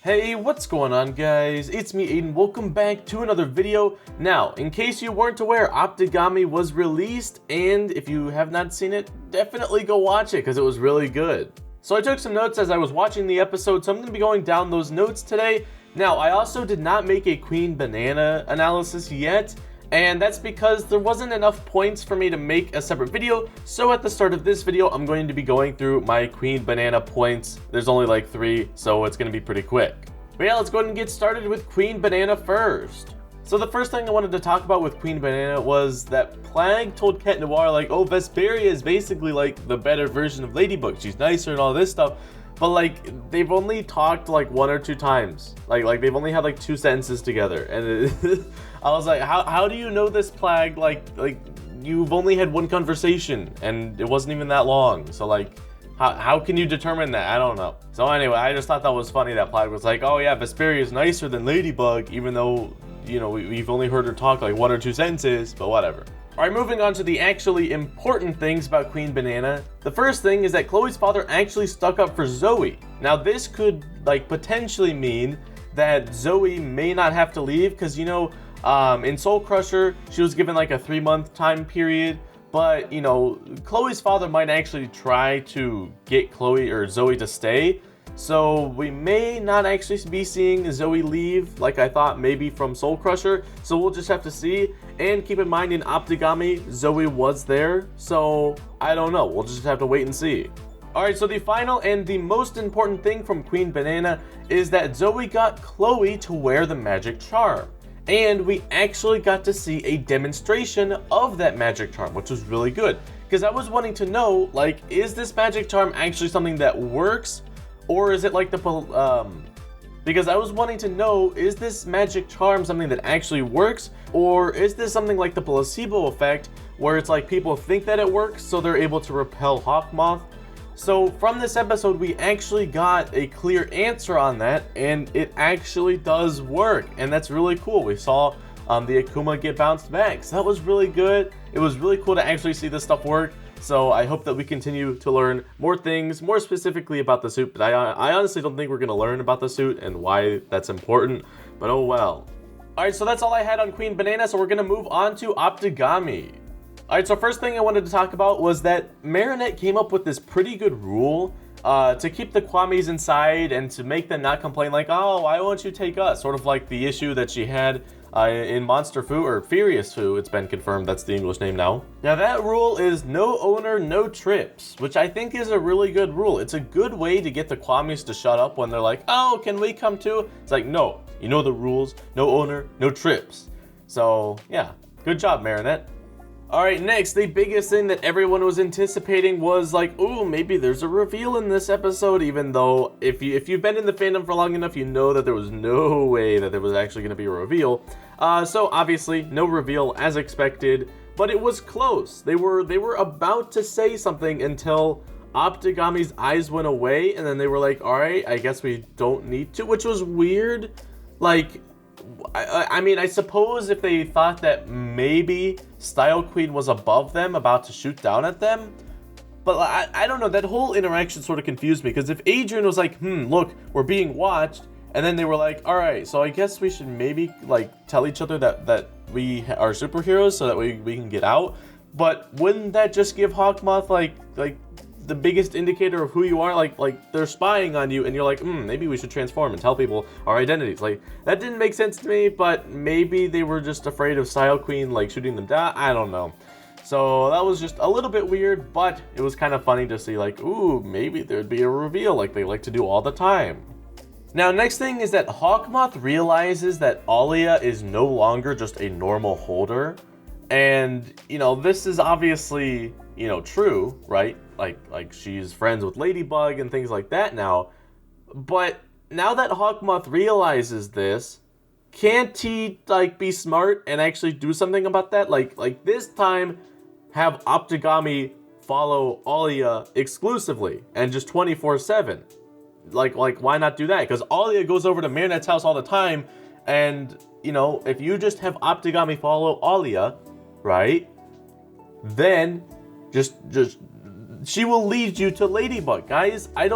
Hey, what's going on guys? It's me Aiden, welcome back to another video. Now, in case you weren't aware, Optigami was released, and if you have not seen it, definitely go watch it because it was really good. So I took some notes as I was watching the episode, so I'm going to be going down those notes today. Now, I also did not make a Queen Banana analysis yet, and that's because there wasn't enough points for me to make a separate video. So at the start of this video, I'm going to be going through my Queen Banana points. There's only like 3, so it's going to be pretty quick. But yeah, let's go ahead and get started with Queen Banana first. So the first thing I wanted to talk about with Queen Banana was that Plague told Cat Noir, like, oh, Vesperia is basically like the better version of Ladybug. She's nicer and all this stuff. But like, they've only talked like 1 or 2 times. Like they've only had like 2 sentences together. And I was like, how do you know this, Plague? Like you've only had 1 conversation and it wasn't even that long. So like, how can you determine that? I don't know. So anyway, I just thought that was funny that Plague was like, oh yeah, Vesperia is nicer than Ladybug, even though, you know, we've only heard her talk like 1 or 2 sentences, but whatever. Alright, moving on to the actually important things about Queen Banana. The first thing is that Chloe's father actually stuck up for Zoe. Now this could like potentially mean that Zoe may not have to leave because, you know, in Soul Crusher, she was given like a 3-month time period. But, you know, Chloe's father might actually try to get Chloe or Zoe to stay. So we may not actually be seeing Zoe leave like I thought, maybe from Soul Crusher. So we'll just have to see. And keep in mind, in Optigami, Zoe was there. So I don't know. We'll just have to wait and see. Alright, so the final and the most important thing from Queen Banana is that Zoe got Chloe to wear the magic charm. And we actually got to see a demonstration of that magic charm, which was really good. Because I was wanting to know, like, is this magic charm actually something that works? Or is it like because I was wanting to know, is this magic charm something that actually works? Or is this something like the placebo effect, where it's like people think that it works, so they're able to repel Hawkmoth? So from this episode, we actually got a clear answer on that, and it actually does work, and that's really cool. We saw the Akuma get bounced back, so that was really good. It was really cool to actually see this stuff work, so I hope that we continue to learn more things, more specifically about the suit, but I honestly don't think we're going to learn about the suit and why that's important, but oh well. Alright, so that's all I had on Queen Banana, so we're going to move on to Optigami. Alright, so first thing I wanted to talk about was that Marinette came up with this pretty good rule to keep the Kwamis inside and to make them not complain like, oh, why won't you take us? Sort of like the issue that she had in Monster Fu, or Furious Fu, it's been confirmed, that's the English name now. Now that rule is no owner, no trips, which I think is a really good rule. It's a good way to get the Kwamis to shut up when they're like, oh, can we come too? It's like, no, you know the rules, no owner, no trips. So yeah, good job, Marinette. Alright, next, the biggest thing that everyone was anticipating was like, ooh, maybe there's a reveal in this episode, even though if you've been in the fandom for long enough, you know that there was no way that there was actually going to be a reveal. So obviously, no reveal as expected, but it was close. They were about to say something until Optigami's eyes went away, and then they were like, alright, I guess we don't need to, which was weird. Like, I mean, I suppose if they thought that maybe Style Queen was above them, about to shoot down at them, but I don't know, that whole interaction sort of confused me, because if Adrian was like, look, we're being watched, and then they were like, alright, so I guess we should maybe, like, tell each other that we are superheroes so that we can get out, but wouldn't that just give Hawkmoth, like the biggest indicator of who you are, like they're spying on you and you're like, maybe we should transform and tell people our identities. Like, that didn't make sense to me, but maybe they were just afraid of Style Queen, like, shooting them down. I don't know. So that was just a little bit weird, but it was kind of funny to see, like, ooh, maybe there'd be a reveal like they like to do all the time. Now, next thing is that Hawkmoth realizes that Alya is no longer just a normal holder. And, you know, this is obviously, you know, true, right? Like she's friends with Ladybug and things like that now. But now that Hawkmoth realizes this, can't he, like, be smart and actually do something about that? Like this time, have Optigami follow Alya exclusively and just 24/7. Like why not do that? Because Alya goes over to Marinette's house all the time, and, you know, if you just have Optigami follow Alya, right, then just she will lead you to Ladybug. Guys, I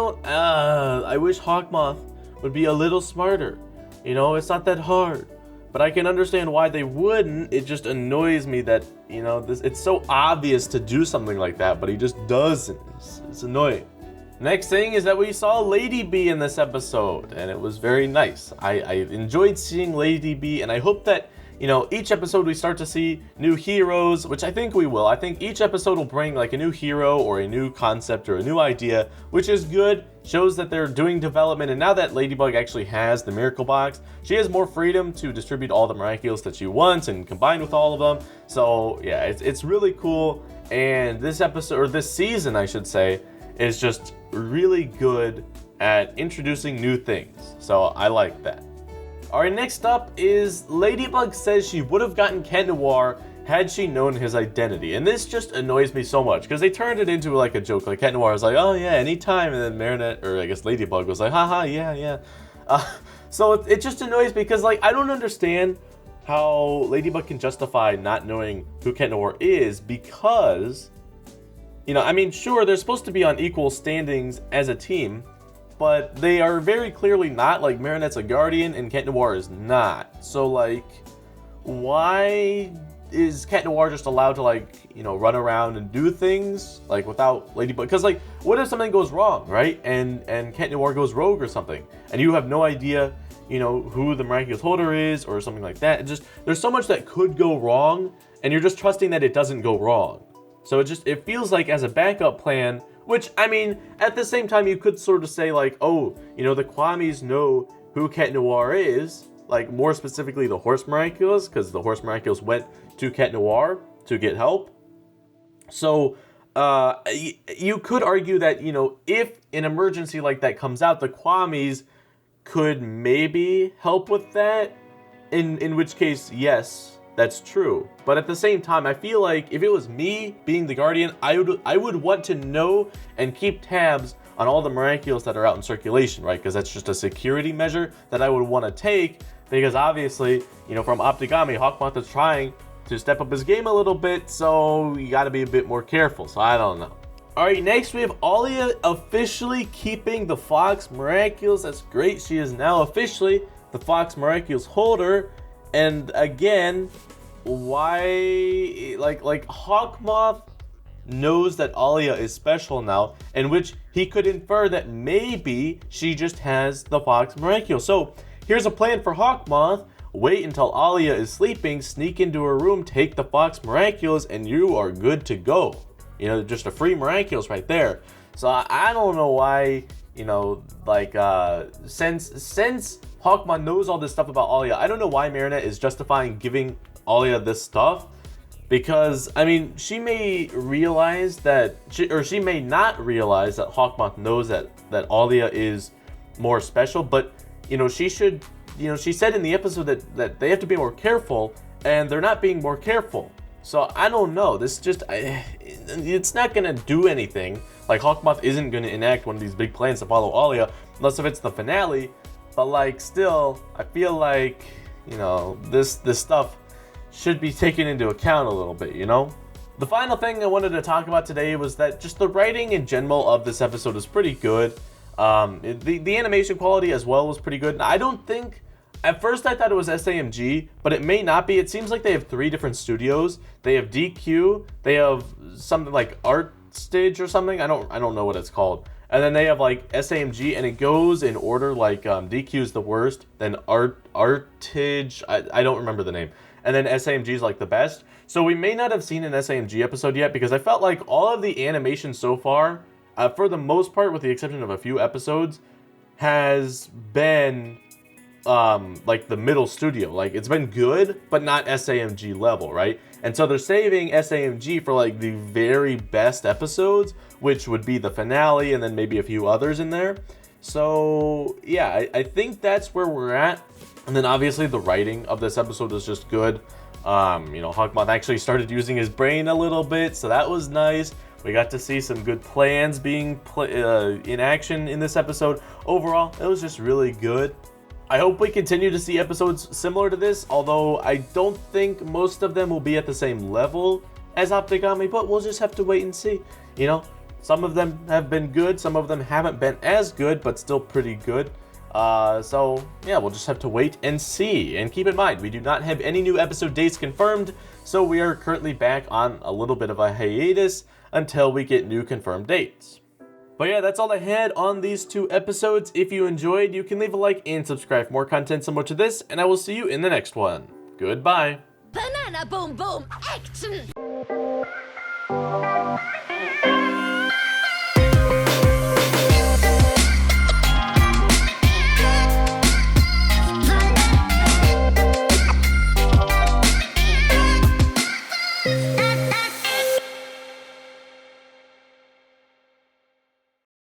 wish Hawkmoth would be a little smarter. You know, it's not that hard. But I can understand why they wouldn't. It just annoys me that, you know, it's so obvious to do something like that, but he just doesn't. It's annoying. Next thing is that we saw Lady B in this episode, and it was very nice. I enjoyed seeing Lady B, and I hope that, you know, each episode we start to see new heroes, which I think we will. I think each episode will bring like a new hero or a new concept or a new idea, which is good. Shows that they're doing development, and now that Ladybug actually has the Miracle Box, she has more freedom to distribute all the Miraculous that she wants and combine with all of them. So yeah, it's really cool. And this episode, or this season I should say, is just really good at introducing new things. So I like that. Alright, next up is Ladybug says she would have gotten Cat Noir had she known his identity. And this just annoys me so much because they turned it into like a joke. Like Cat Noir was like, oh yeah, anytime. And then Marinette, or I guess Ladybug was like, haha, yeah. So it just annoys me because like I don't understand how Ladybug can justify not knowing who Cat Noir is because, you know, I mean, sure, they're supposed to be on equal standings as a team, but they are very clearly not. Like, Marinette's a guardian and Cat Noir is not. So, like, why is Cat Noir just allowed to, like, you know, run around and do things, like, without Ladybug? Because, like, what if something goes wrong, right? And Cat Noir goes rogue or something, and you have no idea, you know, who the Miraculous holder is or something like that. It just, there's so much that could go wrong, and you're just trusting that it doesn't go wrong. So it feels like as a backup plan, which, I mean, at the same time, you could sort of say, like, oh, you know, the Kwamis know who Cat Noir is, like, more specifically the Horse Miraculous, because the Horse Miraculous went to Cat Noir to get help. So, you could argue that, you know, if an emergency like that comes out, the Kwamis could maybe help with that, in which case, yes, that's true. But at the same time, I feel like if it was me being the Guardian, I would want to know and keep tabs on all the Miraculous that are out in circulation, right? Because that's just a security measure that I would want to take, because obviously, you know, from Optigami, Hawkmoth is trying to step up his game a little bit, so you got to be a bit more careful. So I don't know. Alright, next we have Alya officially keeping the Fox Miraculous. That's great. She is now officially the Fox Miraculous holder. And again, why, like Hawkmoth knows that Alya is special now, in which he could infer that maybe she just has the Fox Miraculous. So here's a plan for Hawkmoth. Wait until Alya is sleeping, sneak into her room, take the Fox Miraculous, and you are good to go. You know, just a free Miraculous right there. So I don't know why, you know, like, since Hawkmoth knows all this stuff about Alya, I don't know why Marinette is justifying giving Alya this stuff. Because, I mean, she may realize that, she may not realize that Hawkmoth knows that Alya is more special, but, you know, she should, you know, she said in the episode that they have to be more careful, and they're not being more careful. So, I don't know, this just, it's not gonna do anything. Like, Hawkmoth isn't gonna enact one of these big plans to follow Alya, unless if it's the finale, but, like, still, I feel like, you know, this stuff should be taken into account a little bit, you know? The final thing I wanted to talk about today was that just the writing in general of this episode is pretty good. The animation quality as well was pretty good. I don't think, at first I thought it was SAMG, but it may not be. It seems like they have 3 different studios. They have DQ, they have something like Art Stage or something. I don't know what it's called. And then they have like SAMG, and it goes in order, like DQ is the worst, then Artage, I don't remember the name. And then SAMG is like the best. So we may not have seen an SAMG episode yet, because I felt like all of the animation so far, for the most part, with the exception of a few episodes, has been like the middle studio. Like, it's been good, but not SAMG level, right? And so they're saving SAMG for like the very best episodes, which would be the finale and then maybe a few others in there. So yeah, I think that's where we're at. And then obviously the writing of this episode is just good. You know, Hawkmoth actually started using his brain a little bit, so that was nice. We got to see some good plans being in action in this episode. Overall, it was just really good. I hope we continue to see episodes similar to this, although I don't think most of them will be at the same level as Optigami, but we'll just have to wait and see. You know, some of them have been good, some of them haven't been as good, but still pretty good. So yeah, we'll just have to wait and see. And keep in mind, we do not have any new episode dates confirmed, so we are currently back on a little bit of a hiatus until we get new confirmed dates. But yeah, that's all I had on these 2 episodes. If you enjoyed, you can leave a like and subscribe for more content similar to this, and I will see you in the next one. Goodbye. Banana boom boom action!